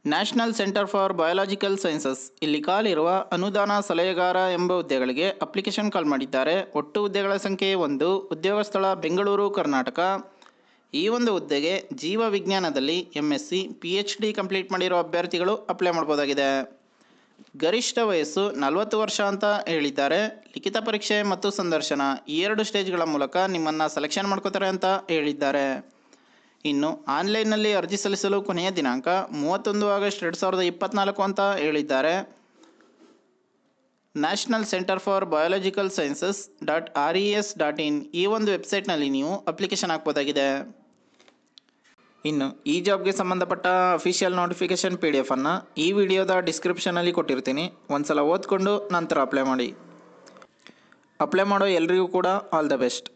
National centre for biological sciences ಇಲ್ಲಿ ಕಾಲಿರುವ ಅನುದಾನ ಸಲಹೆಗಾರ ಎಂಬ ಹುದ್ದೆಗಳಿಗೆ ಅಪ್ಲಿಕೇಶನ್ ಕಾಲ್ ಮಾಡಿದ್ದಾರೆ. ಒಟ್ಟು ಹುದ್ದೆಗಳ ಸಂಖ್ಯೆ 1. ಉದ್ಯೋಗ ಸ್ಥಳ ಬೆಂಗಳೂರು, ಕರ್ನಾಟಕ. ಈ ಒಂದು ಹುದ್ದೆಗೆ ಜೀವ ವಿಜ್ಞಾನದಲ್ಲಿ MSc PhD ಕಂಪ್ಲೀಟ್ ಮಾಡಿರೋ ಅಭ್ಯರ್ಥಿಗಳು ಅಪ್ಲೈ ಮಾಡ್ಬೋದಾಗಿದೆ. ಗರಿಷ್ಠ ವಯಸ್ಸು 40 ವರ್ಷ ಅಂತ ಹೇಳಿದ್ದಾರೆ. ಲಿಖಿತ ಪರೀಕ್ಷೆ ಮತ್ತು ಸಂದರ್ಶನ ಈ 2 ಸ್ಟೇಜ್ಗಳ ಮೂಲಕ ನಿಮ್ಮನ್ನು ಸೆಲೆಕ್ಷನ್ ಮಾಡ್ಕೋತಾರೆ ಅಂತ ಹೇಳಿದ್ದಾರೆ. ಇನ್ನು ಆನ್ಲೈನ್ನಲ್ಲಿ ಅರ್ಜಿ ಸಲ್ಲಿಸಲು ಕೊನೆಯ ದಿನಾಂಕ 31 ಆಗಸ್ಟ್ 2024 ಅಂತ ಹೇಳಿದ್ದಾರೆ. National centre for biological sciences .res.in ಈ ಒಂದು ವೆಬ್ಸೈಟ್ನಲ್ಲಿ ನೀವು ಅಪ್ಲಿಕೇಶನ್ ಹಾಕ್ಬೋದಾಗಿದೆ. ಇನ್ನು ಈ ಜಾಬ್ಗೆ ಸಂಬಂಧಪಟ್ಟ ಅಫಿಷಿಯಲ್ ನೋಟಿಫಿಕೇಶನ್ PDF ಅನ್ನು ಈ ವಿಡಿಯೋದ ಡಿಸ್ಕ್ರಿಪ್ಷನಲ್ಲಿ ಕೊಟ್ಟಿರ್ತೀನಿ. ಒಂದ್ಸಲ ಓದ್ಕೊಂಡು ನಂತರ ಅಪ್ಲೈ ಮಾಡಿ. ಅಪ್ಲೈ ಮಾಡೋ ಎಲ್ರಿಗೂ ಕೂಡ ಆಲ್ ದ ಬೆಸ್ಟ್.